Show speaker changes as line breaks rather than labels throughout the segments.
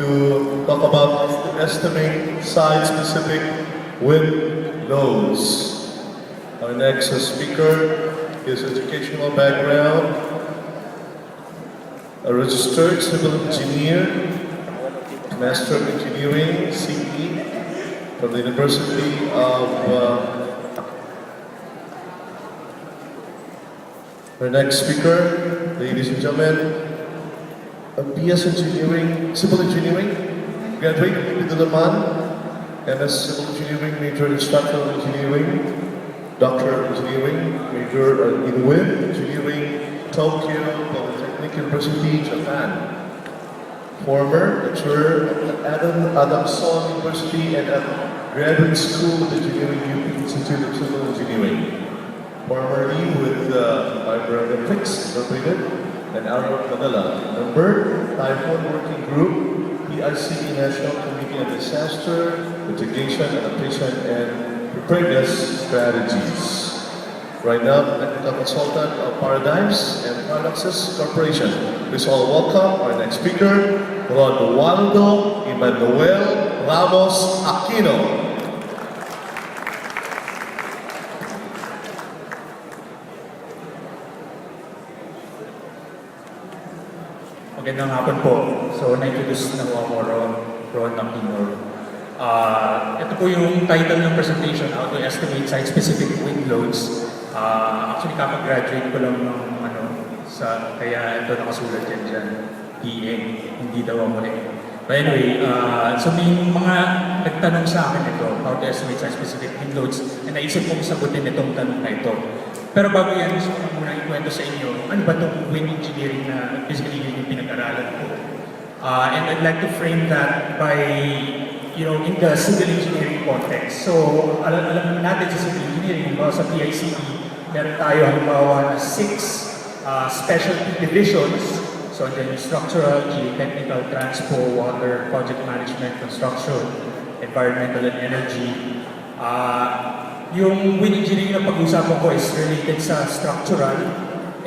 to talk about estimate site-specific wind loads. Our next speaker is educational background, a registered civil engineer, Master of Engineering, CE, from the University of our next speaker, ladies and gentlemen, a PS Engineering, Civil Engineering, graduate with Dalaman, MS Civil Engineering, major in Structural Engineering, Doctor of Engineering, major in Wind Engineering, Tokyo Polytechnic University, Japan. Former lecturer at Adamson University and at Graduate School of Engineering, UP Institute of Civil Engineering. Formerly with Olympics, Incorporated, and Arrow Manila. Member, Typhoon Working Group, PICE National Committee on Disaster, Mitigation, Adaptation, and Preparedness Strategies. Right now, Technical Consultant of Paradigms and Paradoxes Corporation. Please all welcome our next speaker, Ronaldo Emmanuel Ramos Aquino.
Magandang hapon po. So, na-introduce na po ako, Ron Aquino. Ito po yung title ng presentation, How to Estimate Site-Specific Wind Loads. Actually, kapag-graduate ko lang ng kaya ito nakasulat yan dyan, PA, hindi daw ako eh. But anyway, so may mga nagtanong sa akin ito, how to estimate site-specific wind loads, and naisip kong sagutin itong tanong na ito. Pero bago yan, gusto ko muna ikwento sa inyo, ano ba itong wind engineering na basically yun yung pinag-aralan ko. And I'd like to frame that by, in the civil engineering context. So, alam naman natin sa civil engineering, sa PICE, meron tayo halimbawa na 6 specialty divisions. So, then structural, geotechnical, transpo, water, project management, construction, environmental and energy. Yung wind engineering na pag-usapan ko is related sa structural.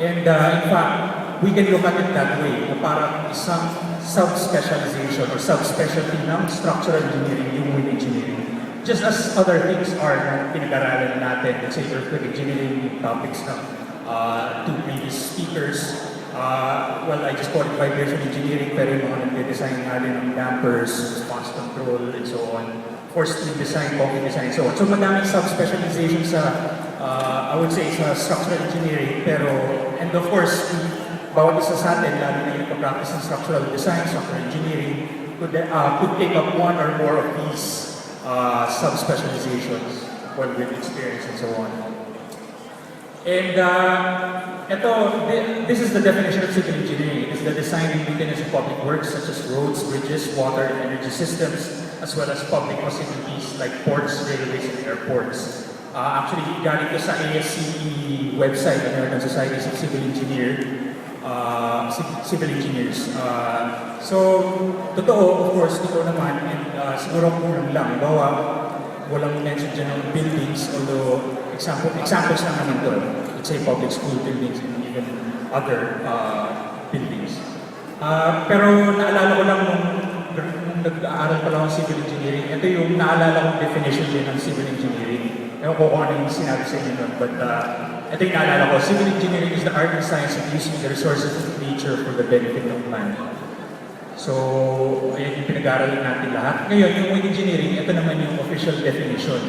And in fact, we can look at it that way, na parang isang sub-specialization or sub-specialty ng structural engineering, yung wind engineering. Just as other things are na pinag-aralan natin, let's say earthquake engineering, yung topics ng two previous speakers. Well, I just qualified vibration engineering, pero yung mga nagde-design natin ng dampers, response control, and so on. Forced stream design, concrete design, so on. So madaming sub-specialization sa, I would say, sa structural engineering, pero, and of course, bawat isa sa atin, lalo na yung pag-practice ng structural design, structural engineering, could take up one or more of these sub-specializations, one with experience and so on. And this is the definition of civil engineering. It is the design and maintenance of public works such as roads, bridges, water, and energy systems, as well as public facilities like ports, railways, and airports. Actually, galing ko sa ASCE website, American Society of Civil Engineers. So, totoo, of course, totoo naman, and siguro kulang lang. Bawa, walang mention dyan ng buildings, although examples lang naman doon. Let's say public school buildings and even other buildings. Pero naalala ko lang nung nag-aaral pa lang ng civil engineering, ito yung naalala kong definition din ng civil engineering. Ewan ko kung ano yung sinabi sa inyo nun, but ito yung naalala ko. Civil engineering is the art and science of using the resources of nature for the benefit of man. So, ayan yung pinag-aaralan natin lahat. Ngayon, yung wind engineering, ito naman yung official definition.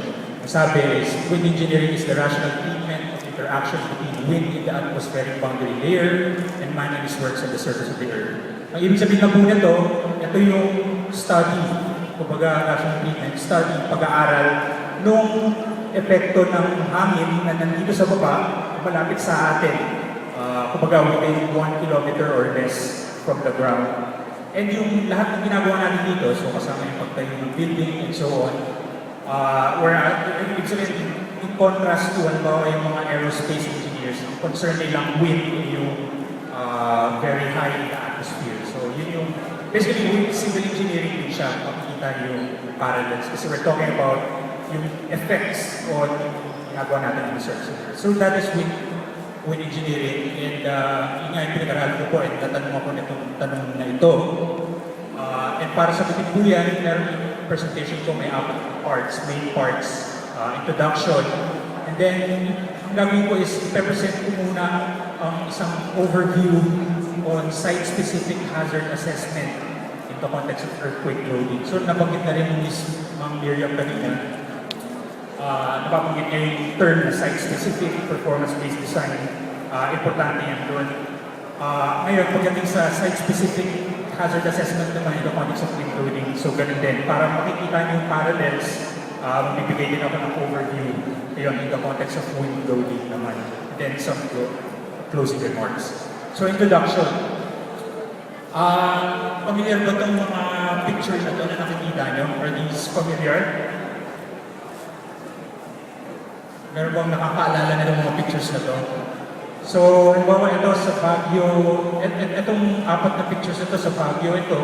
Ang sabi is, wind engineering is the rational treatment of interaction between wind in the atmospheric boundary layer and man and his works on the surface of the earth. Ang ibig sabihin lang po nito, ito yung study, kumbaga rational treatment, study, pag-aaral, nung epekto ng hangin na nandito sa baba, malapit sa atin, kumbaga within 1 kilometer or less from the ground. And yung lahat ng ginagawa natin dito, so kasama yung pagtayo ng building and so on, where ibig sabihin, in contrast to halimbawa yung mga aerospace engineers, ang concern nilang wind yung very high in the atmosphere. So yun yung, basically with civil engineering din siya, makikita yung parallels. Kasi we're talking about yung effects on ginagawa natin ng research. So that is wind engineering, and yun nga yung pinag-aralan ko po, and natanong ako nitong tanong na ito. And para sa bitin po yan, meron yung presentation ko may apat parts, main parts, introduction, and then ang gagawin ko is i-present ko muna ang isang overview on site-specific hazard assessment in the context of earthquake loading. So nabanggit na rin ni Ma'am Miriam kanina, napapanggit niya yung term na site-specific performance-based design. Importante yan doon. Ngayon, pagdating sa site-specific hazard assessment naman in the context of wind loading, so ganun din. Para makikita niyo yung parallels, magbibigay din ako ng overview yun, in the context of wind loading naman. Then some closing remarks. So introduction. Familiar ba itong mga pictures na ito na nakikita niyo? Are these familiar? Meron bang nakakaalala na ng mga pictures na ito? So, halimbawa ito sa Baguio, itong apat na pictures ito sa Baguio, ito,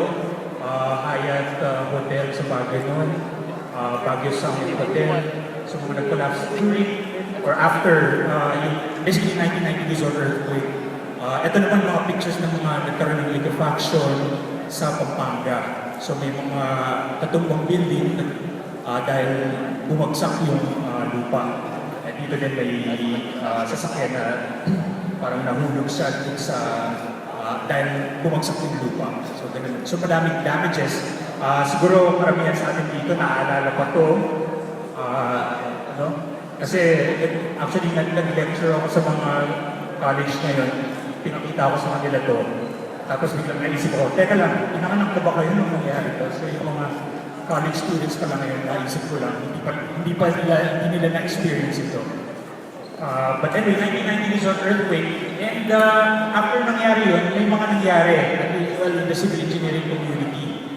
Hyatt Hotel sa Baguio noon, Baguio Summit Hotel, so mga nag-collapse during or after yung basically 1990 Luzon earthquake. Ito naman mga pictures ng mga nagkaroon ng liquefaction sa Pampanga. So may mga katumbang building dahil bumagsak yung lupa. Dito din may sasakyan na parang nahulog siya dito sa dahil bumagsak yung lupa. So, ganun. So madaming damages. Siguro karamihan sa atin dito naaalala pa to. Kasi actually nag-lecture ako sa mga college ngayon. Pinakita ko sa kanila to. Tapos biglang naisip ko, teka lang, inanganak na ba kayo nung nangyari to? So yung mga college students pa lang ngayon, naisip ko lang, hindi nila na-experience ito. But anyway, 1990 Luzon earthquake, and after nangyari yun, may mga nangyari, unusual in the civil engineering community.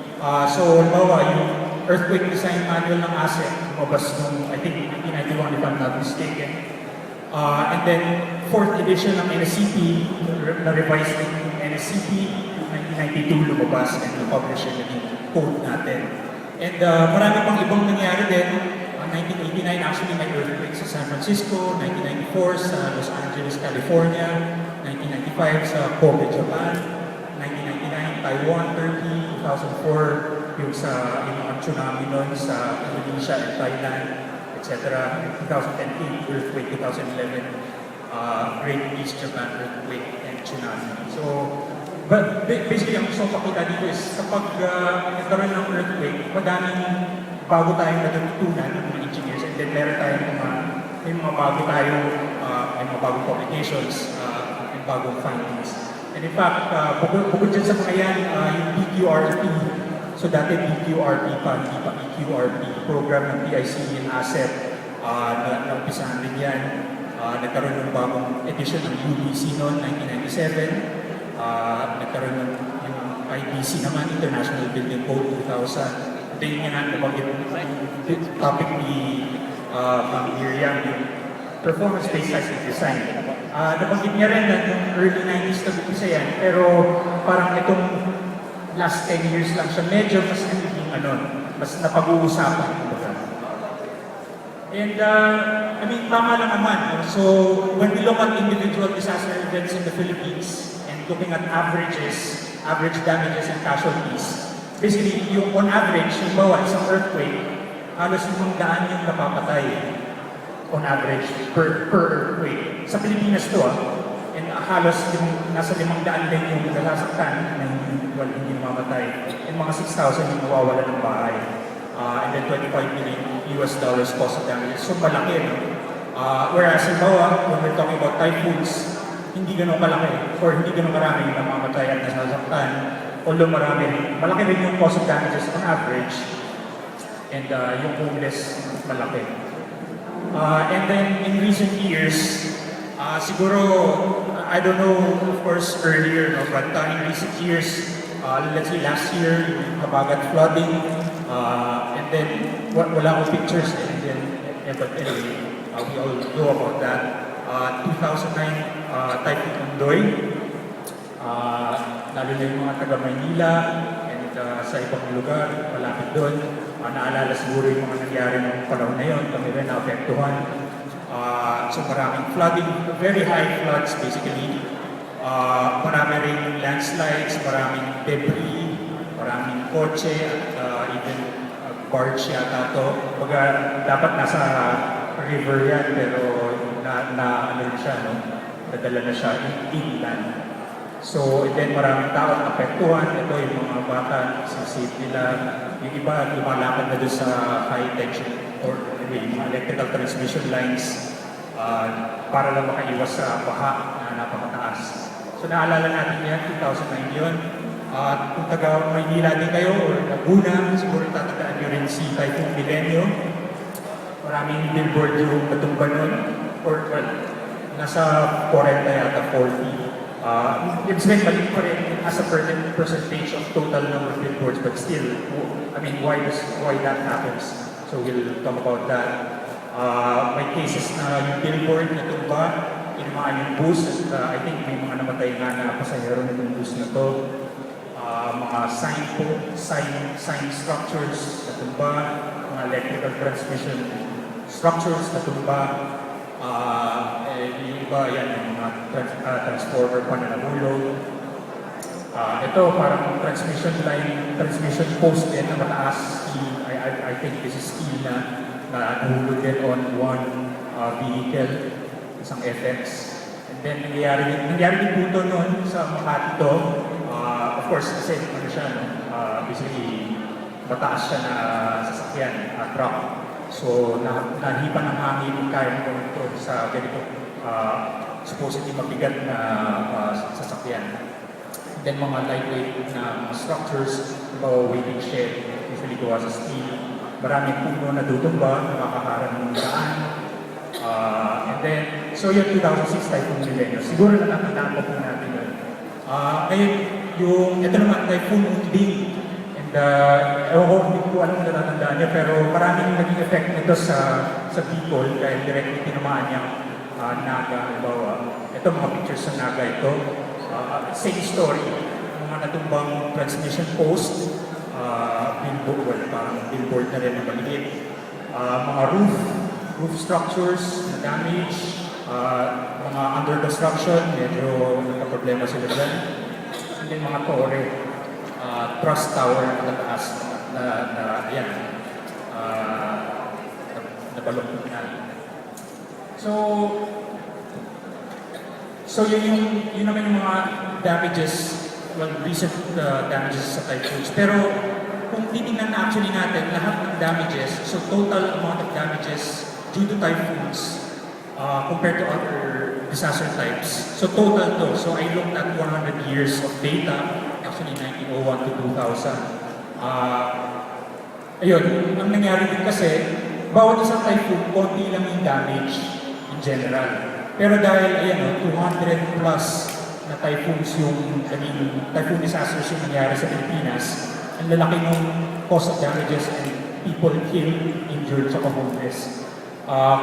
So, halimbawa, yung earthquake design manual ng ASEC, lumabas nung, I think, 1991 if I'm not mistaken. And then, 4th edition ng NSCP, na-revise ng NSCP, 1992 lumabas, and na-publish yun yung code natin. And marami pang ibang nangyari din. 1989 actually may earthquake sa San Francisco, 1994 sa Los Angeles, California, 1995 sa Kobe, Japan, 1999 Taiwan, Turkey, 2004 yung sa yung tsunami nun sa Indonesia and Thailand, etc. 2010 earthquake, 2011 Great East Japan earthquake and tsunami. So, but basically, ang gusto kong pakita dito is kapag nagkaroon ng earthquake, madaming bago tayong natutunan ng mga engineers, and then meron tayong may mga bagong publications and bagong findings. And in fact, bukod dyan sa mga yan, yung PQRP, so dati PQRP pa, hindi pa PQRP, program ng PICE and ASEP, na-umpisahan din yan. Nagkaroon ng bagong edition ng UBC noon, 1997. Nagkaroon ng yung IBC naman, International Building Code 2000. Ito yung nga nabanggit yung topic ni Ma'am Miriam, yung performance-based seismic design. Nabanggit niya rin na yung early 90s nag-upisa yan, pero parang itong last 10 years lang siya, medyo mas nagiging mas napag-uusapan. And I mean, tama lang naman. So, when we look at individual disaster events in the Philippines, looking at averages, average damages and casualties. Basically, yung on average, yung bawa isang earthquake, halos 500 yung napapatay on average per earthquake. Sa Pilipinas to and halos nasa 500 din yung nalasaktan na hindi namamatay. And mga 6,000 yung nawawala ng bahay. And then $25 million cost of damages. So malaki, no? Whereas, bawa, when we're talking about typhoons, hindi ganun kalaki or hindi ganun karami yung namamatay at nasasaktan. Although malaki rin yung cost of damages on average, and yung homeless malaki. And then in recent years, siguro, I don't know, of course, earlier, no, but in recent years, let's say last year, yung habagat flooding, and then wala akong pictures, and then, but anyway, we all know about that. 2009 Typhoon Milenyo, lalo na yung mga taga-Maynila and sa ibang lugar, malapit doon. Naalala siguro yung mga nangyari ng panahon na yun, kami rin naapektuhan. So maraming flooding, very high floods basically. Marami rin landslides, maraming debris, maraming kotse at even barge yata to. Kumbaga, dapat nasa river yan, pero ano rin siya, no? Nadala na siya inland. So, and then maraming tao ang apektuhan. Ito yung mga bata, sisave nila. Yung iba, lumalakad na doon sa high tension or yung electrical transmission lines para lang makaiwas sa baha na napakataas. So, naalala natin yan, 2009 yun. Kung taga Maynila din kayo or Laguna, siguro tatandaan nyo rin si Typhoon Milenyo. Maraming billboard yung natumba nun. Or, well, nasa 40 yata, 40. It's been maliit pa rin as a percentage of total number of billboards, but still, I mean, why that happens? So we'll talk about that. May cases na yung billboard na tumba, inamaan yung bus, at I think may mga namatay nga na pasahero na yung bus na to. Mga sign structures na tumba, mga electrical transmission structures na tumba. Yung iba yan, yung mga transformer pa na nahulog. Ito parang transmission post din na mataas. I think this is steel na nahulog din on one vehicle, isang FX. And then nangyari din po ito noon sa Makati to. Of course, kasi ano siya, no? Basically, mataas siya na sasakyan, truck. So, nahipan ng hangin kaya mo ito sa ganito supposedly mabigat na sasakyan. And then mga lightweight na structures, waiting shed, usually gawa sa steel. Maraming puno na tutumba, nakakaharang ng daan. And then, so yung 2006 Typhoon Milenyo, siguro natatandaan po natin yun. Ngayon, ito naman, Typhoon Milenyo. Ewan ko, hindi ko alam kung natatandaan niya, pero maraming naging effect nito sa people dahil directly tinamaan niyang naga, halimbawa. Ito mga pictures sa naga ito. Same story, mga natumbang transmission post, billboard, parang billboard na rin na maliit. Mga roof structures na damage, mga under construction, medyo nagka-problema sila dyan. And then mga tore. Truss tower na mataas na yan, nabalok na. So yun naman yung mga damages, well, recent damages sa typhoons. Pero kung titingnan actually natin lahat ng damages, so total amount of damages due to typhoons compared to other disaster types. So total to, so I looked at 100 years of data, actually 1901 to 2000. Ayun, ang nangyari din kasi, bawat isang typhoon, konti lang yung damage in general. Pero dahil, ayan, 200 plus na typhoons yung typhoon disasters yung nangyari sa Pilipinas, ang lalaki ng cost of damages and people killed, injured, saka homeless.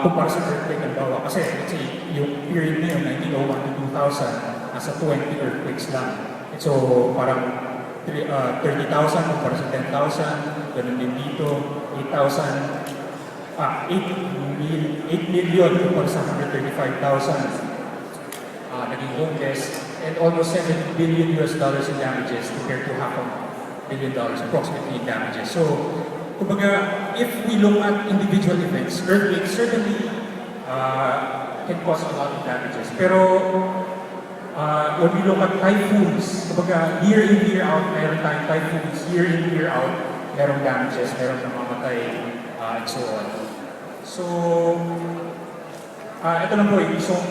Kumpara sa earthquake ang bawa. Kasi, let's say, yung period na yun, 1901 to 2000, nasa 20 earthquakes lang. So, parang 30,000 kumpara sa 10,000, ganun din dito, 8,000, 8 million kumpara sa 135,000 naging homeless, and almost $7 billion in damages compared to $500 million approximately in damages. So, kumbaga, if we look at individual events, earthquakes certainly can cause a lot of damages. Pero when we look at typhoons, kumbaga, year in, year out, meron tayong typhoons, year in, year out, merong damages, merong namamatay, and so on. So, ito lang po, yung isang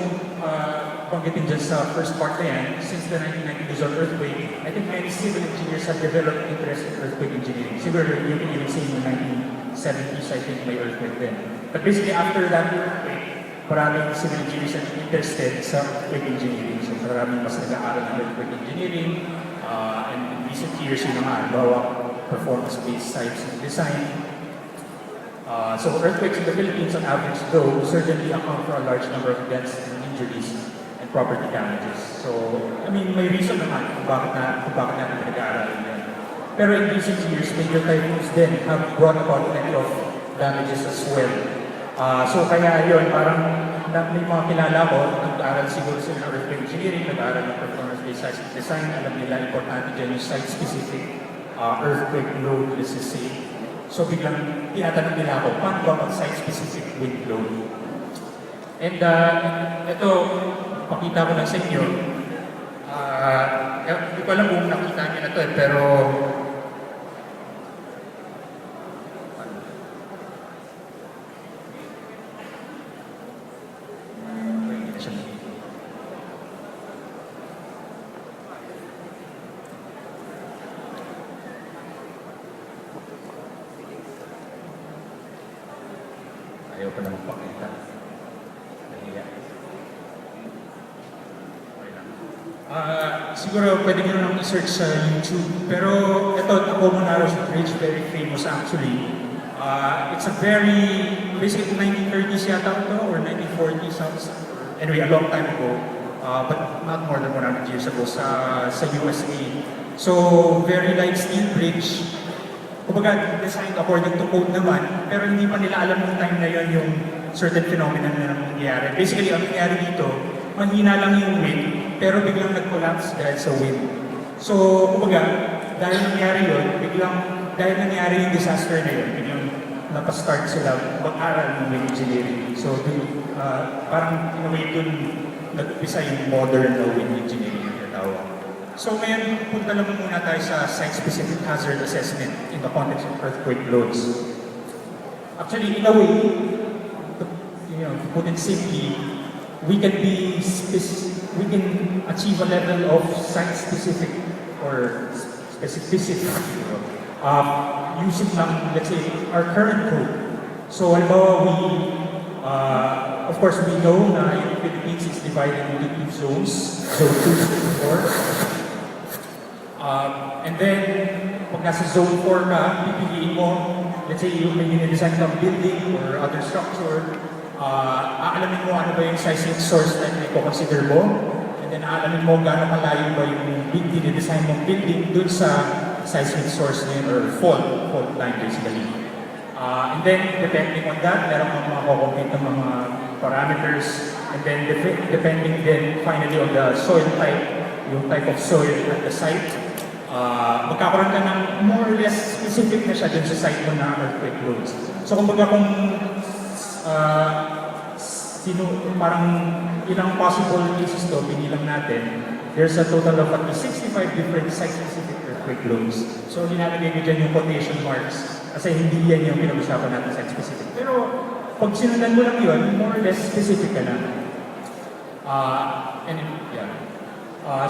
banggitin dyan sa first part na yan, since the 1990 Luzon earthquake, I think many civil engineers have developed interest in earthquake engineering. Siguro, you can even say in the 1970s, I think may earthquake then. But basically, after that earthquake, maraming civil engineers are interested sa earthquake engineering. So, maraming mas nag-aaral ng earthquake engineering. And in recent years, yung mga halimbawa, performance-based sites and design. So earthquakes in the Philippines on average, though, certainly account for a large number of deaths and injuries and property damages. So, I mean, may reason naman kung bakit natin pinag-aaralan yan. Pero in recent years, major typhoons then have brought about plenty of damages as well. So kaya yun, parang may mga kilala ko, nag-aaral siguro sila ng earthquake engineering, nag-aaral ng performance-based site design, alam nila importante dyan yung site-specific earthquake load, let's just say. So biglang tinatanong nila ako, paano ba mag-site-specific wind load? And ito, pakita ko lang sa inyo. Hindi ko alam kung nakita niyo na ito pero ayaw pa naman pakita. Nahiya. Okay lang. Siguro pwede nyo nang i-search sa YouTube. Pero ito, Tacomo-Narrows Bridge, very famous actually. It's a very, basically 1930s yata ito, or 1940s. Anyway, a long time ago. But not more than 100 years ago sa USA. So, very light steel bridge. Kumbaga, designed according to code naman, pero hindi pa nila alam ng time na yun yung certain phenomenon na nangyayari. Basically, ang nangyayari dito, mahina lang yung wind, pero biglang nag-collapse dahil sa wind. So, kumbaga, dahil nangyari yun, dahil nangyari yung disaster na yun, biglang napastart sila mag-aral ng wind engineering. So, parang in a way dun nag-umpisa yung modern na wind engineering yung tawag. So ngayon, punta lang muna tayo sa site-specific hazard assessment in the context of earthquake loads. Actually, in a way, to put it simply, we can achieve a level of site-specific or specificity using lang, let's say, our current code. So halimbawa, of course, we know na yung Philippines is divided into two zones, zone 2 and 4. And then, pag nasa zone 4 ka, pipiliin mo, let's say, yung may dinidesign kang building or other structure, aalamin mo ano ba yung seismic source na i-consider mo, and then aalamin mo gaano kalayo ba yung dinidesign mong building dun sa seismic source na yun, or fault line basically. And then, depending on that, meron kang mga kukumpit ng mga parameters, and then depending then finally on the soil type, yung type of soil at the site, magkakaroon ka ng more or less specific na siya dun sa site mo na earthquake loads. So kumbaga kung parang ilang possible cases to, binilang natin, there's a total of at least 65 different site-specific earthquake loads. So nilalagay ko dyan yung quotation marks kasi hindi yan yung pinag-usapan natin site-specific. Pero pag sinundan mo lang yun, more or less specific ka na.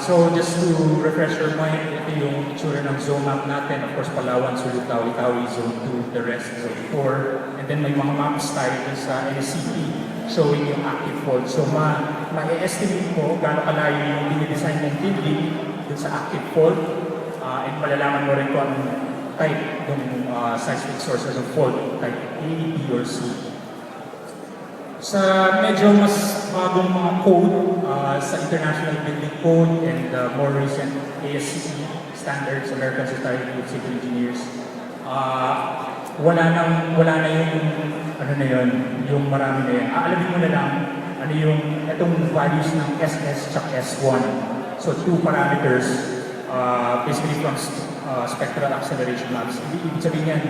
So just to refresh your mind, ito yung itsura ng zone map natin. Of course, Palawan, Sulut, Tawi-Tawi, Zone 2, the rest, Zone 4. And then may mga maps tayo sa NCP showing yung active fault. So ma-estimate mo gaano kalayo yung dinidesign ng building dun sa active fault. And malalaman mo rin kung anong type ng seismic sources of fault, type A, B, or C. Sa medyo mas bagong mga code, sa International Building Code and more recent ASCE standards, American Society of Civil Engineers, wala na yung marami na yan. Aalamin mo na lang ano yung itong values ng SS at S1. So 2 parameters, basically from spectral acceleration maps. Ibig sabihin yan,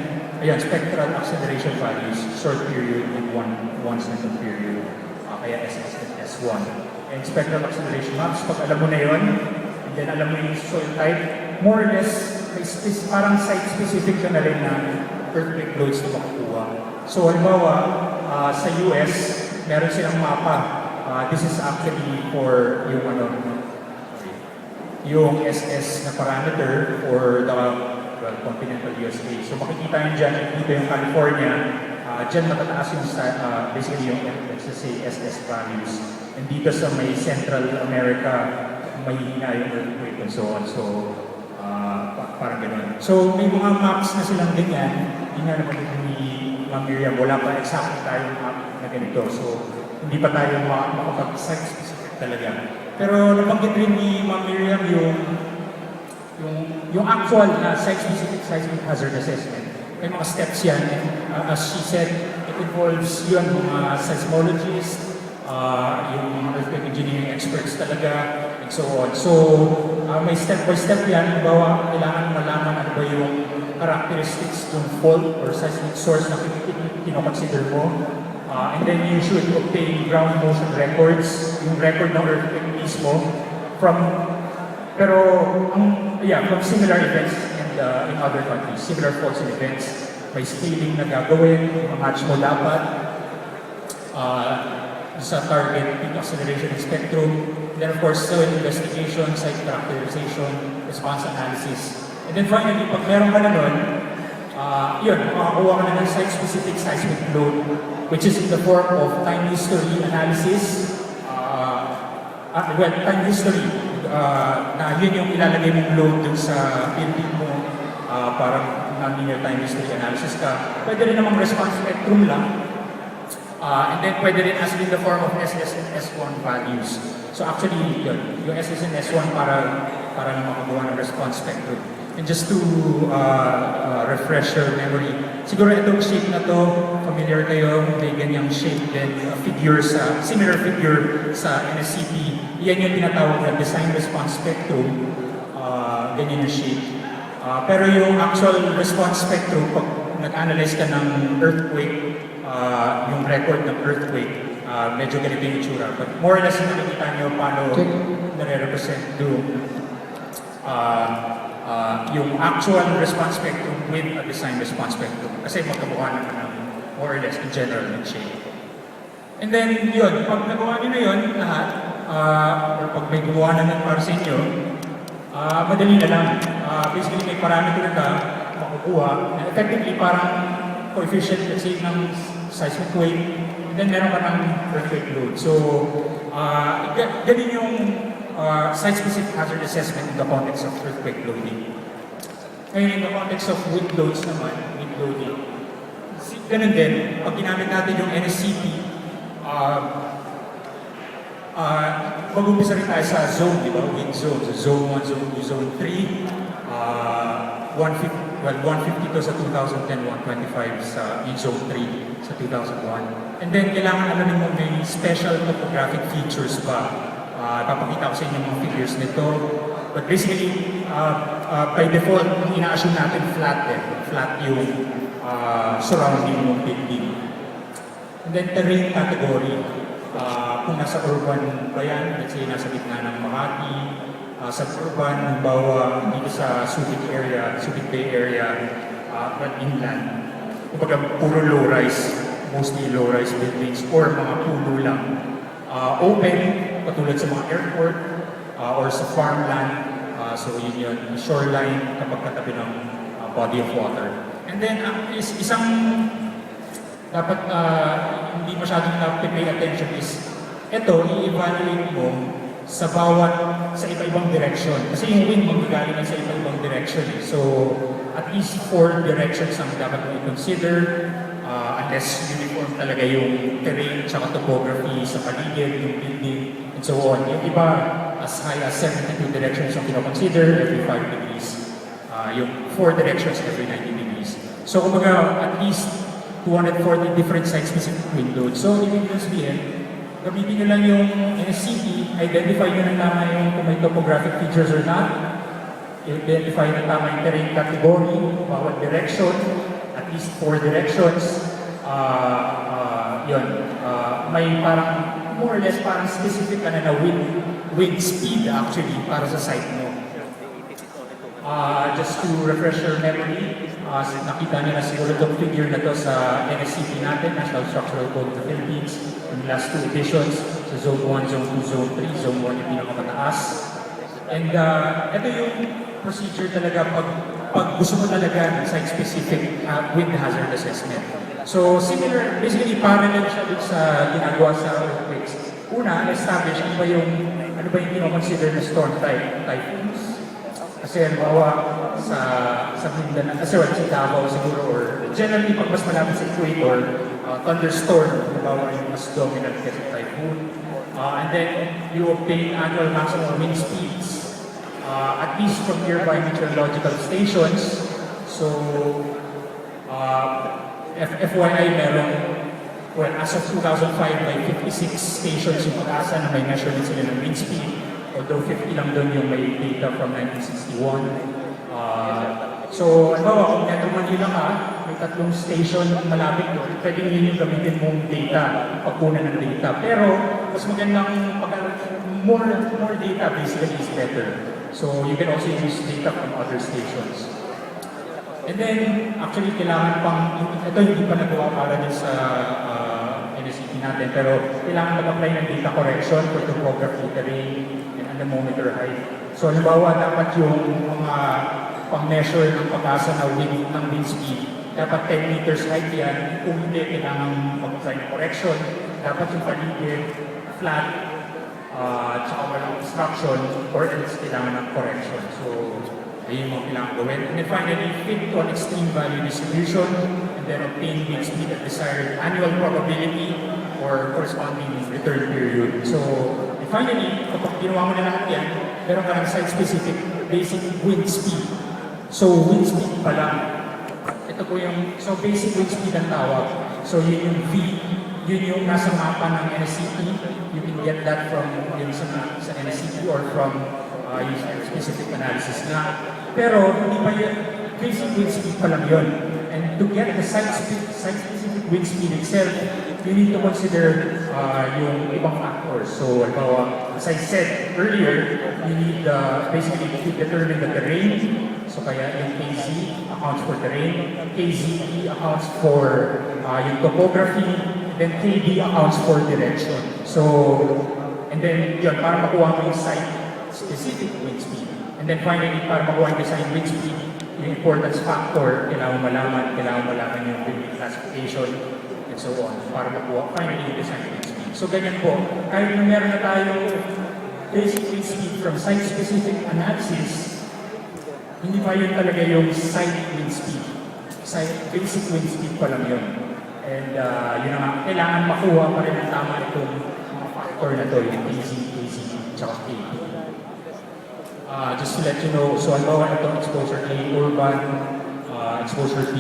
ayan, spectral acceleration values, short period and one second period, kaya SS and S1. And spectral acceleration maps, pag alam mo na yun, and then alam mo yung soil type, more or less, parang site-specific ka na rin na earthquake loads na makukuha. So halimbawa, sa US, meron silang mapa. This is actually for yung SS na parameter for the continental USA. So makikita nyo dyan, dito yung California, dyan matataas yung basically yung let's just say SS values. And dito sa may Central America, mahihina yung earthquake and so on. So parang gano'n. So may mga maps na silang ganyan. Hindi nga naman ni Ma'am Miriam, wala pa exactly tayong map na ganito. So hindi pa tayo makapag-site specific talaga. Pero nabanggit rin ni Ma'am Miriam yung actual na site-specific seismic hazard assessment. May mga steps yan. And, as she said, it involves yun mga seismologists, yung mga earthquake engineering experts talaga, and so on. So, may step-by-step yan. Halimbawa, kailangan malaman ano ba yung characteristics ng fault or seismic source na kinoconsider mo. And then you should obtain ground motion records, yung record ng earthquake mismo, from similar events in other countries, similar faults and events. May scaling na gagawin, match mo dapat sa target peak acceleration spectrum. Then of course, soil investigation, site characterization, response analysis. And then finally, pag meron ka na nun, makakuha ka na ng site-specific seismic load, which is in the form of time history analysis. Time history, na yun yung ilalagay mong load dun sa building mo, parang non-linear time history analysis ka. Pwede rin namang response spectrum lang. And then pwede rin as in the form of SS and S1 values. So actually, yun, yung SS and S1 para na makagawa ng response spectrum. And just to refresh your memory, siguro itong shape na to, familiar kayo, may ganyang shape din, similar figure sa NSCP. Yan yung tinatawag na design response spectrum, ganyan yung shape. Pero yung actual response spectrum, pag nag-analyze ka ng earthquake, yung record ng earthquake, medyo ganito yung itsura. But more or less, nakikita nyo paano nare-represent yung actual response spectrum with a design response spectrum. Kasi magkabuha naman ng more or less in general ng shape. And then yun, pag nagawa nyo na yun lahat, or pag may gumawa naman para sa inyo, madali na lang. Basically may parameter ka makukuha na effectively parang coefficient kasi ng seismic weight, and then meron ka ng earthquake load. So, ganun yung site-specific hazard assessment in the context of earthquake loading. Ngayon, in the context of wind loads naman, wind loading, ganun din, pag ginamit natin yung NSCP, mag-umpisa rin tayo sa zone, di ba? Wind zone. So, zone 1, zone 2, zone 3, 150 to sa 2010, 125 sa yung zone 3 sa 2001. And then, kailangan alamin mo may special topographic features ba. Papakita ko sa inyo mga figures nito. But basically, by default, ina-assume natin flat din. Flat yung surrounding ng building. And then, terrain category. Kung nasa urban ba yan, let's say nasa gitna ng Makati, sa urban, halimbawa dito sa Subic area, Subic Bay area, but inland. Kumbaga, puro low-rise, mostly low-rise buildings, or mga puno lang. Open, katulad sa mga airport, or sa farmland, so yun yun, shoreline kapag katabi ng body of water. And then, isang dapat hindi masyadong na-pay attention is, ito, i-evaluate mo sa iba-ibang direction. Kasi yung wind magagaling sa iba-ibang direction. So, at least 4 directions ang dapat mo i-consider, unless uniform talaga yung terrain tsaka topography sa paligid, yung building, and so on. Yung iba, as high as 72 directions ang kino-consider every 5 degrees. Yung 4 directions every 90 degrees. So, kumbaga, at least 240 different site-specific wind loads. So, ibig sabihin, gamitin nyo lang yung NSCP, identify nyo na tama yung kung may topographic features or not, identify na tama yung terrain category, bawat direction, at least 4 directions, may parang, more or less, parang specific ka na wind speed actually para sa site mo. Just to refresh your memory, nakita niyo na siguro itong figure na to sa NSCP natin, National Structural Code of the Philippines, yung last 2 editions, sa Zone 1, Zone 2, Zone 3, Zone 1 yung pinakamataas. And ito yung procedure talaga pag gusto mo talaga ng site-specific wind hazard assessment. So similar, basically parallel siya dun sa ginagawa sa earthquakes. Una, establish ano ba yung kino-consider na storm type, typhoons. Kasi halimbawa sa Mindanao, kasi sa Davao siguro, or generally pag mas malapit sa equator, thunderstorm, halimbawa yung mas dominant kasi typhoon. And then you obtain annual maximum wind speeds, at least from nearby meteorological stations. So, FYI meron, as of 2005, may 56 stations yung pag-asa na may measurement sila ng wind speed. Although 50 lang doon yung may data from 1961. So, kung Metro Manila ka, may 3 station malapit doon, pwedeng yun yung gamitin mong data, pagkunan ng data. Pero, mas magandang more data basically is better. So, you can also use data from other stations. And then, actually, kailangan pang, ito hindi pa nagawa para din sa NSCP natin, pero kailangan mag-apply ng data correction for topography, terrain, and anemometer height. So, halimbawa, dapat yung mga pang-measure ng pag-asa ng wind speed, dapat 10 meters height yan. Kung hindi, kailangan mag-apply ng correction. Dapat yung paligid, flat, tsaka walang obstruction, or else kailangan ng correction. So, ayun yung kailangan gawin. And then finally, fit to an extreme value distribution, and then obtain wind speed at desired annual probability or corresponding return period. So, and finally, kapag ginawa mo na lahat yan, meron ka ng site-specific basic wind speed. So, wind speed pa lang. Ito po yung, so basic wind speed ang tawag. So, yun yung V, yun yung nasa mapa ng NSCP. You can get that from yung sa NSCP or from yung specific analysis na. Pero, hindi pa yun, basic wind speed pa lang yun. And to get the site-specific wind speed itself, you need to consider yung ibang factors. So, as I said earlier, you need basically to determine the terrain. So, kaya yung KZ accounts for terrain, KZE accounts for yung topography, then KD accounts for direction. So, and then yun, para makuha mo yung site-specific wind speed. And then finally, para makuha yung design wind speed, yung importance factor, kailangan malaman yung building classification, and so on, para makuha finally yung design wind speed. So ganyan po, kahit na meron na tayong basic wind speed from site-specific analysis, hindi pa yun talaga yung site wind speed. Basic wind speed pa lang yun. And yun nga, kailangan makuha pa rin ang tama itong mga factor na to, yung KZ, tsaka KD. Just to let you know, so halimbawa itong exposure A, urban, exposure B,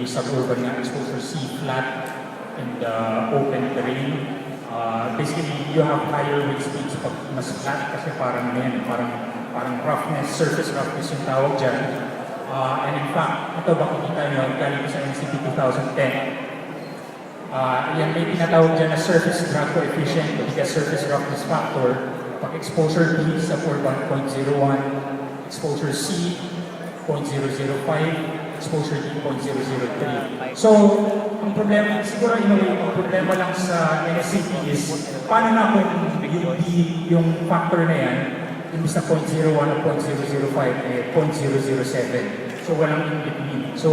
yung suburban nga, exposure C, flat, and open terrain. Basically, you have higher wind speeds pag mas flat kasi parang roughness, surface roughness yung tawag dyan. And in fact, ito makikita nyo, galing sa NCP 2010. Yan may tinatawag dyan na surface drag coefficient, because surface roughness factor. Pag exposure B sa 4.01, exposure C 0.005, exposure D 0.003. So, ang problema, siguro in a way, ang problema lang sa NSCP is, paano na kung yung D, yung factor na yan, imbis na 0.01 o 0.005, eh 0.007. So, walang in between. So,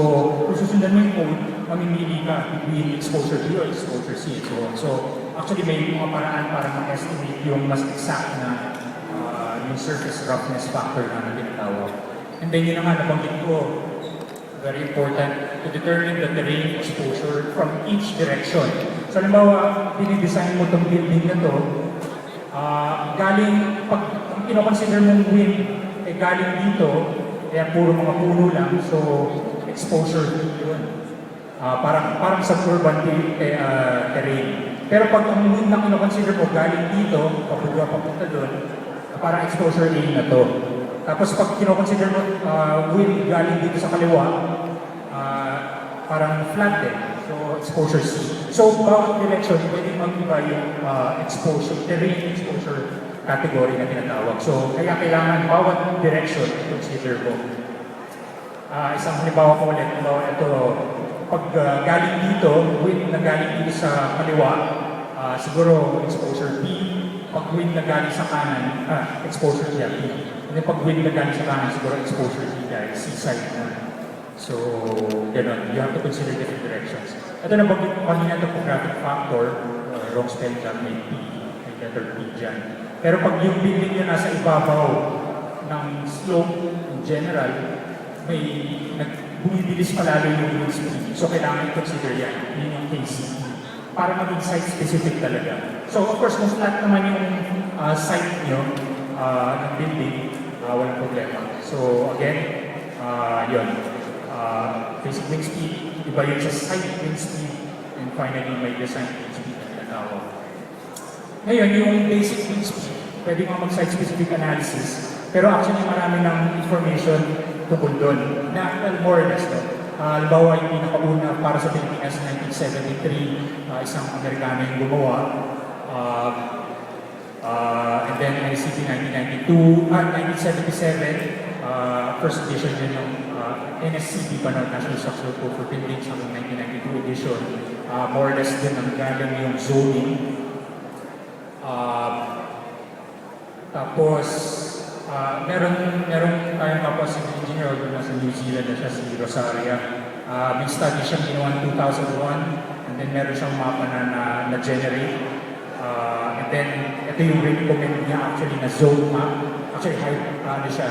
kung susundan mo yung code, mamimili ka between exposure B or exposure C. So actually may mga paraan para ma-estimate yung mas exact na yung surface roughness factor na tinatawag. And then yun nga nabanggit ko, very important to determine the terrain exposure from each direction. So halimbawa, dinidesign mo itong building na to, galing, pag kinoconsider mong wind, galing dito, kaya puro mga puno lang, so exposure yun. Parang sa urban terrain. Pero pag ang wind na kinoconsider mo galing dito, papunta doon, parang exposure A na to. Tapos pag kinoconsider mo wind galing dito sa kaliwa, parang flat din. So exposure C. So bawat direction, pwede mag-iba yung terrain exposure category na tinatawag. So kaya kailangan bawat direction consider mo. Isang halimbawa ko ulit, ito, pag galing dito, wind na galing dito sa kaliwa, siguro exposure B. Pag wind na galing sa kanan, exposure D. And then pag wind na galing sa kanan, siguro exposure D dahil C-side na. So, gano'n. You have to consider different directions. Ito na bagay ko kanina topographic factor, wrong spelling lang, may P, may letter P dyan. Pero pag yung building nyo nasa ibabaw ng slope in general, may bumibilis palalo yung wind speed. So, kailangan i-consider yan. Yun yung KC. Para maging site-specific talaga. So, of course, kung flat naman yung site nyo ng building, walang problema. So, again, yun. Basic wind speed, iba yun sa site wind speed, and finally, may design wind speed na tinatawag. Ngayon, yung basic wind speed, pwede mo mag-site-specific analysis, pero actually marami ng information tungkol doon. Na, well, more or less, no? Halimbawa, yung pinakauna para sa Pilipinas, 1973, isang Amerikano yung gumawa. And then NCP 1977, first edition din ng NSCP pa na National Structural Code for Buildings hanggang 1992 edition. More or less din ang galing yung zoning. Tapos, meron tayong kapwa si engineer na sa New Zealand na siya, si Rosaria. May study siyang ginawa ng 2001, and then meron siyang mapa na generate. And then, ito yung recommend niya actually na zone map. Actually, ano siya,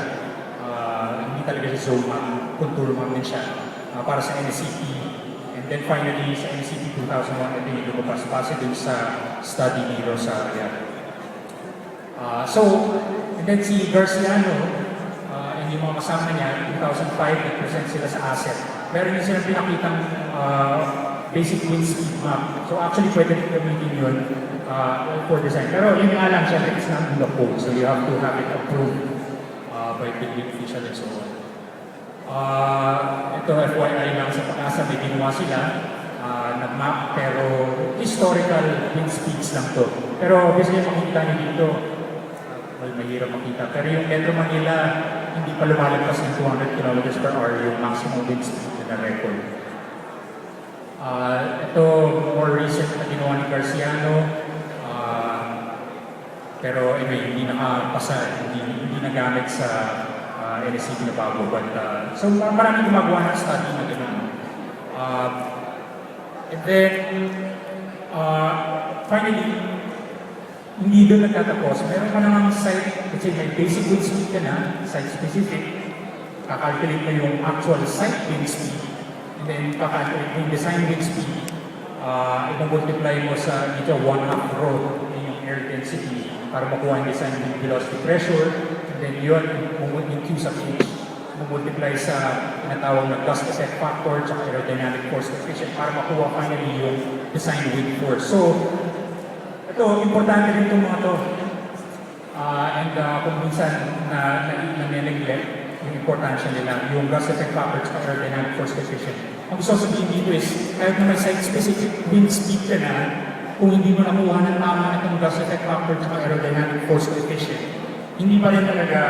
hindi talaga siya zone map, contour map din siya para sa NCP. And then finally, sa NCP 2001, ito yung lumabas base dun sa study ni Rosaria. And then si Garciano, and yung mga kasama niya, 2005, nag-present sila sa asset. Meron din silang pinakitang basic wind speed map. So actually, pwede rin gamitin yun for design. Pero yun nga lang, syempre, it's not in the code. So you have to have it approved by building official and so on. Ito, FYI lang sa pag-asa, may ginawa sila nag-map, pero historical wind speeds lang to. Pero obviously, makikita niyo dito, well, mahirap makita. Pero yung Metro Manila, hindi pa lumalagpas ng 200 km per hour yung maximum wind speed na record. Ito, more recent na ginawa ni Garciano. Pero anyway, hindi nakapasa, hindi nagamit sa NSCP na bago. But, so maraming gumagawa ng study na gano'n. And then, finally, hindi doon nagtatapos. Meron ka namang site, kasi may basic wind speed ka na, site-specific. Kakalculate mo yung actual site wind speed. And then, kakalculate mo yung design wind speed. Ipag-multiply mo sa ito, 1/2 rho, yung air density, para makuha yung design wind velocity pressure. And then yun, yung Q sa H, multiply sa tinatawag na gust effect factor, tsaka aerodynamic force coefficient, para makuha finally yung design wind force. So, ito, importante rin itong mga ito. And kung minsan na-neglect yung importansya nila, yung gust effect factor at aerodynamic force coefficient. Ang gusto sabihin dito is, kahit na may site-specific wind speed ka na, kung hindi mo nakuha ng tama itong gust effect factor at aerodynamic force coefficient, hindi pa rin talaga,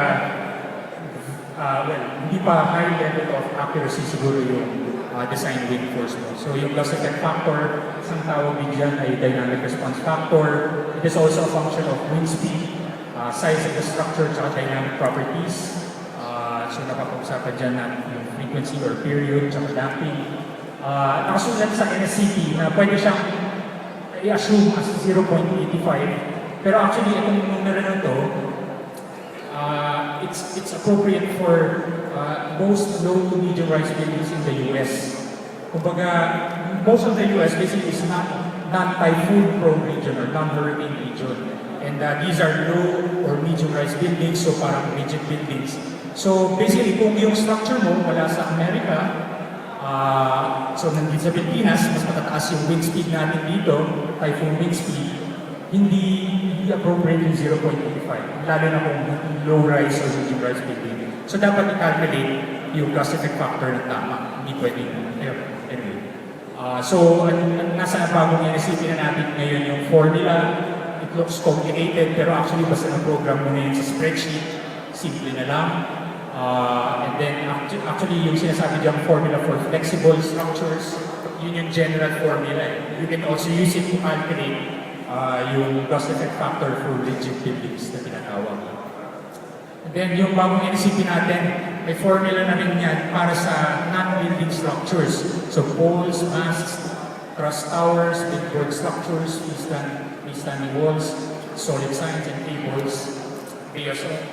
hindi pa high level of accuracy siguro yung design wind force mo. So yung gust effect factor, isang tawag din dyan ay dynamic response factor. It is also a function of wind speed, size of the structure, at dynamic properties. So napapag-usapan dyan na yung frequency or period, at damping. Nakasulat sa NSCP na pwede siyang i-assume as 0.85. Pero actually, itong numero na ito, it's appropriate for most low to medium rise buildings in the US. Kumbaga, most of the US basically is non-typhoon prone region or non-hurricane region. And these are low or medium rise buildings, so parang rigid buildings. So basically, kung yung structure mo wala sa Amerika, so nandito sa Pilipinas, mas matataas yung wind speed natin dito, typhoon wind speed, hindi appropriate yung 0.85, lalo na kung low-rise or medium-rise building. So dapat i-calculate yung gust effect factor na tama, hindi pwede. Anyway. So, nasa bagong NSCP na natin ngayon yung formula. It looks complicated, pero actually basta na-program mo na yun sa spreadsheet, simple na lang. And then, actually yung sinasabi diyang formula for flexible structures, yun yung general formula. You can also use it to calculate yung gust effect factor for rigid buildings na tinatawag. And then yung bagong NCP natin, may formula na rin yan para sa non-building structures. So poles, masts, truss towers, big-board structures, freestanding walls, solid signs and cables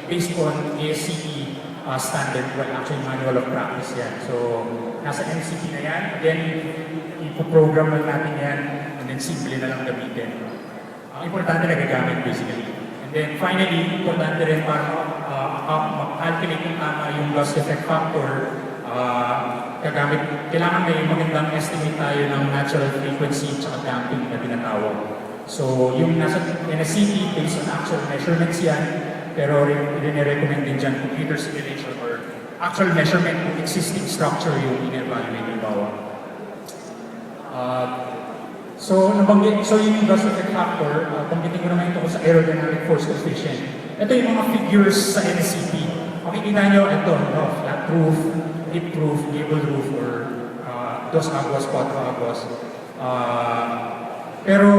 based on ASCE standard, well actually manual of practice yan. So nasa NCP na yan, then ipoprogram lang natin yan, and then simple na lang gamitin. Importante na gagamit basically. And then finally, importante rin para mag-calculate ng tama yung gust effect factor, kailangan may magandang estimate tayo ng natural frequency at damping na tinatawag. So yung nasa NSCP, based on actual measurements yan, pero rin-recommend din dyan computer simulation or actual measurement ng existing structure yung in-evaluate yung bawa. So yun yung gas effect factor. Pagdating ko naman ito sa aerodynamic force coefficient. Ito yung mga figures sa NSCP. Makikita nyo, ito, no, flat roof, hip roof, gable roof, or dos aguas, cuatro aguas. Pero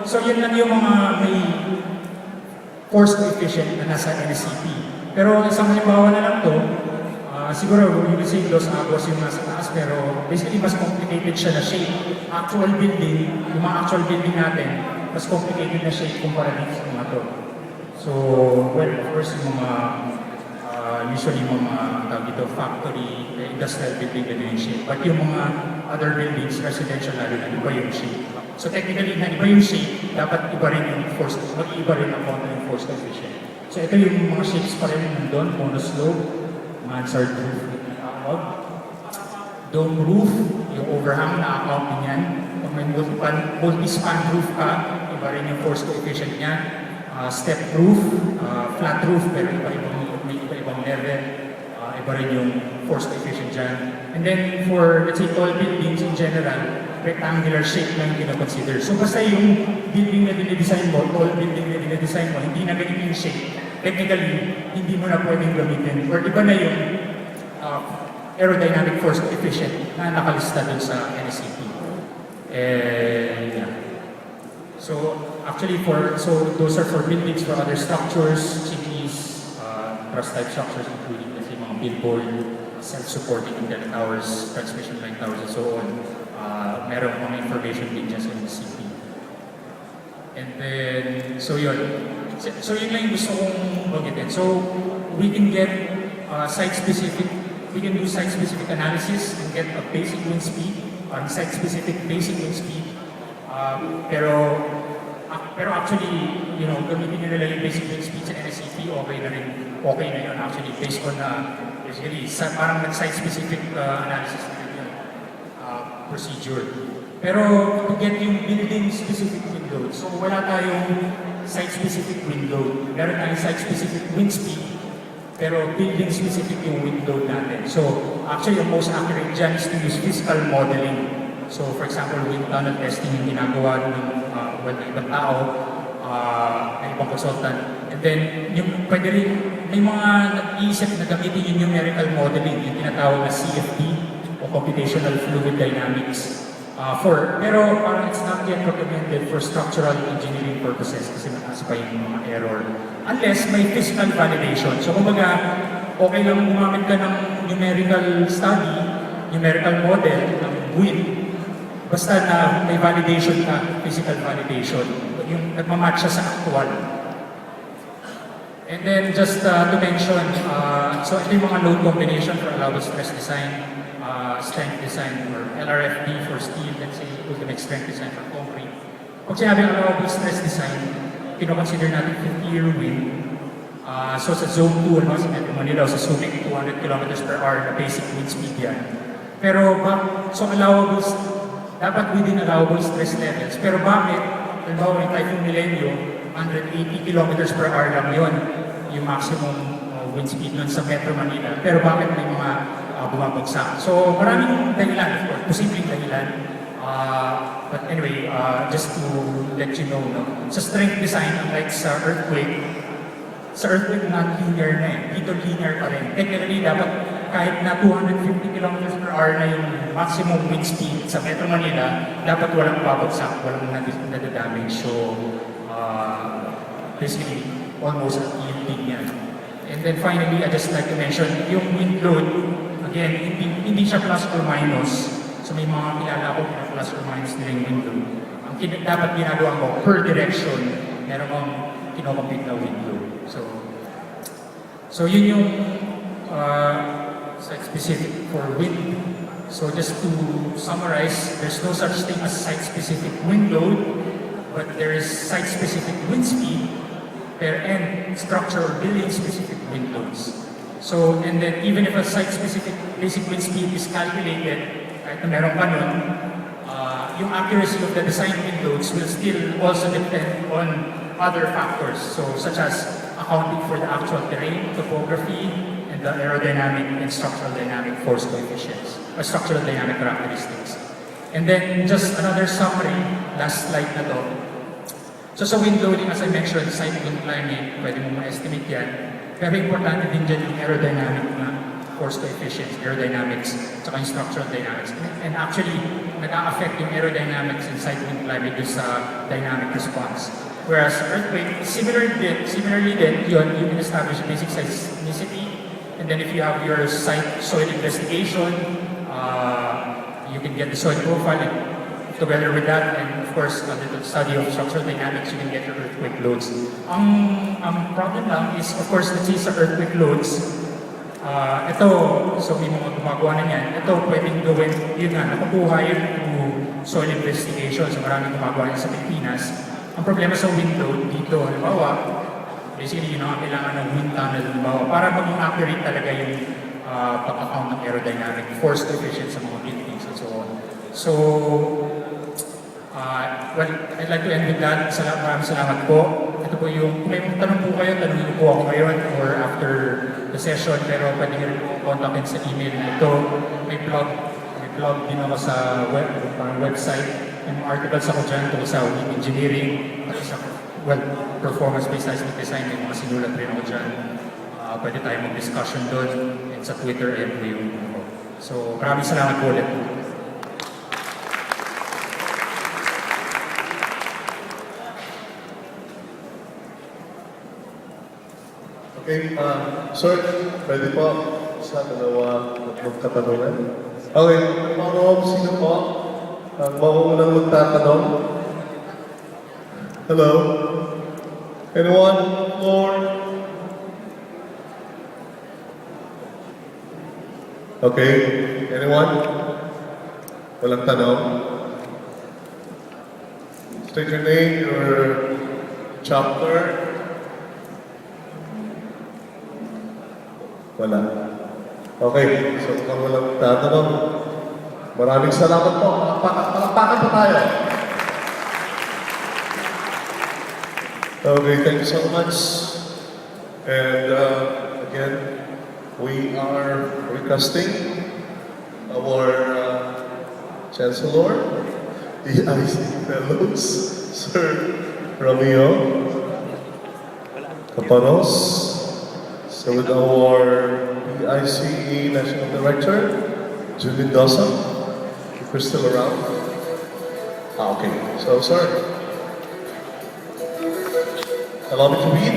so yan lang yung mga may force coefficient na nasa NSCP. Pero isang halimbawa na lang to, siguro you will say dos aguas yung nasa taas, pero basically mas complicated siya na shape. Actual building, yung mga actual building natin, mas complicated na shape kumpara dito sa mga to. So, well, of course, yung mga usually mga dito, factory, industrial building na yung shape. But yung mga other buildings, residential na rin, iba yung shape. So technically, na iba yung shape, dapat iba rin yung force, mag-iba rin ang konti yung force coefficient. So ito yung mga shapes pa rin nandun, monoslope, mansard roof, dome roof, yung overhang na account din yan. Kung may multi-span roof ka, iba rin yung force coefficient niya. Step roof, flat roof, pero may iba-ibang level, iba rin yung force coefficient dyan. And then for, let's say, tall buildings in general, rectangular shape lang yung kinoconsider. So basta yung building na dinidesign mo, tall building na dinidesign mo, hindi na ganito yung shape. Technically, hindi mo na pwedeng gamitin. Or iba na yung aerodynamic force coefficient na nakalista dun sa NSCP. Yeah. So actually, those are for buildings. For other structures, chimneys, truss type structures, including kasi mga billboard, self-supporting intel towers, transmission line towers, and so on. Meron mga information din dyan sa NCP. And then, so yun. So yun lang yung gusto kong bagitin. So, we can get site-specific, we can do site-specific analysis and get a basic wind speed, site-specific basic wind speed. Pero actually, gamitin nyo nila yung basic wind speed sa NSCP, okay na yun actually, based on, basically, parang site-specific analysis na yun, procedure. Pero to get yung building-specific wind load, so wala tayong site-specific wind load. Meron tayong site-specific wind speed, pero building-specific yung wind load natin. So actually, yung most accurate dyan is to use physical modeling. So for example, wind tunnel testing yung ginagawa ng ibang tao, ng ibang consultant. And then, yung pwede rin, may mga nag-iisip na gamitin yung numerical modeling, yung tinatawag na CFD, o computational fluid dynamics. Pero parang it's not yet recommended for structural engineering purposes kasi mataas pa yung mga error. Unless may physical validation. So kumbaga, okay lang gumamit ka ng numerical study, numerical model ng wind, basta na may validation ka, physical validation, yung nagmamatch siya sa actual. And then just to mention, so ito yung mga load combination for allowable stress design, strength design or LRFD for steel, let's say ultimate strength design for concrete. Pag sinabi ang allowable stress design, kino-consider natin 50-year wind. So sa zone 2, sa Metro Manila, sa Subic, 200 kilometers per hour na basic wind speed yan. Pero so allowable, dapat within allowable stress levels. Pero bakit? Halimbawa yung Typhoon Milenyo, 180 kilometers per hour lang yun, yung maximum wind speed nun sa Metro Manila. Pero bakit may mga bumabagsak? So maraming dahilan, of course, posibleng dahilan. But anyway, just to let you know, sa strength design, unlike sa earthquake non-linear na dito linear pa rin. Technically, dapat kahit na 250 kilometers per hour na yung maximum wind speed sa Metro Manila, dapat walang babagsak, walang nadadamage. So, basically, almost at yielding yan. And then finally, I just like to mention, yung wind load, again, hindi siya plus or minus. So may mga kilala ko na plus or minus nila yung wind load. Ang dapat ginagawa mo, per direction, meron kang kinocompute na wind load. So yun yung site-specific for wind. So just to summarize, there's no such thing as site-specific wind load, but there is site-specific wind speed and structure or building-specific wind loads. So, and then even if a site-specific basic wind speed is calculated, kahit na meron pa nun, yung accuracy of the design wind loads will still also depend on other factors, so such as accounting for the actual terrain, topography, and the aerodynamic and structural dynamic force coefficients, or structural dynamic characteristics. And then just another summary, last slide na to. So sa wind loading, as I mentioned, site wind climate, pwede mo ma-estimate yan. Pero importante din dyan yung aerodynamic na force coefficients, aerodynamics, tsaka yung structural dynamics. And actually, nag-a-affect yung aerodynamics and site wind climate dun sa dynamic response. Whereas earthquake, similarly din, yun, you can establish basic seismicity, and then if you have your site soil investigation, you can get the soil profile, and together with that, and of course, a little study of structural dynamics, you can get your earthquake loads. Ang problem lang is, of course, let's say sa earthquake loads, ito, so may mga gumagawa na yan, ito pwedeng gawin, yun nga, nakukuha yun through soil investigation, so maraming gumagawa yan sa Pilipinas. Ang problema sa wind load dito, halimbawa, basically yun ang kailangan ng wind tunnel, halimbawa, para maging accurate talaga yung pag-account ng aerodynamic force coefficient sa mga buildings and so on. So, well, I'd like to end with that. Maraming salamat po. Ito po yung, kung may tanong po kayo, tanongin po ako ngayon or after the session, pero pwede nyo rin po kontakin sa email na ito. May blog din ako sa website. May articles ako dyan tungkol sa wind engineering at sa performance-based seismic design. May mga sinulat rin ako dyan. Pwede tayo mag-discussion doon and sa Twitter and yung ako. So, maraming salamat po ulit.
Okay, sir, pwede po sa dalawa magkatanungan. Okay, sino po ang maunang magtatanong? Hello? Anyone? Floor? Okay, anyone? Walang tanong? State your name, your chapter. Wala. Okay, so kung walang tatanong, maraming salamat po. Palakpakan pa tayo. Okay, thank you so much. And again, we are requesting our Chancellor, the IC Fellows, Sir Romeo Capanos, so with our PICE National Director, Julie Dawson, if we're still around. Okay, so sir, allow me to read,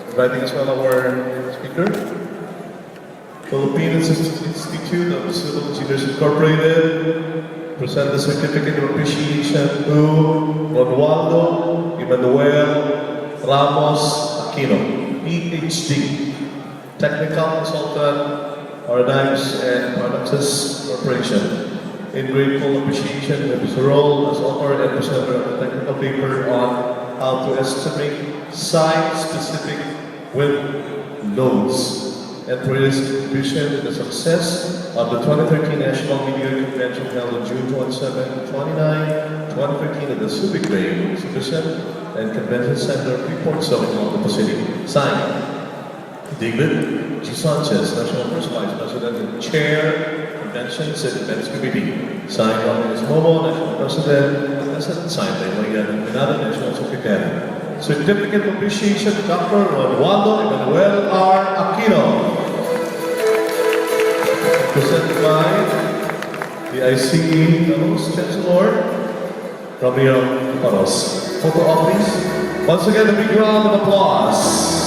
inviting as well our speaker. Philippine Institute of Civil Engineers Incorporated present the certificate of appreciation to Ronaldo Emmanuel Ramos Aquino, PhD, Technical Consultant, Paradigms and Products Corporation. In grateful appreciation of his role as author and presenter of the technical paper on how to estimate site-specific wind loads, and for his contribution to the success of the 2013 National Media Convention held on June 27, 29, 2013 at the Subic Bay Exhibition and Convention Center, Freeport Zone, Oklahoma City. Signed, David G. Sanchez, National First Vice President and Chair, Conventions and Events Committee. Signed by Ms. Momo, National President, and signed by Mayan Pinada, National Secretary. Certificate of Appreciation to Dr. Ronaldo Emmanuel R. Aquino. Presented by the ICE Fellows, Chancellor Romeo Capanos. Photo op, please. Once again, a big round of applause.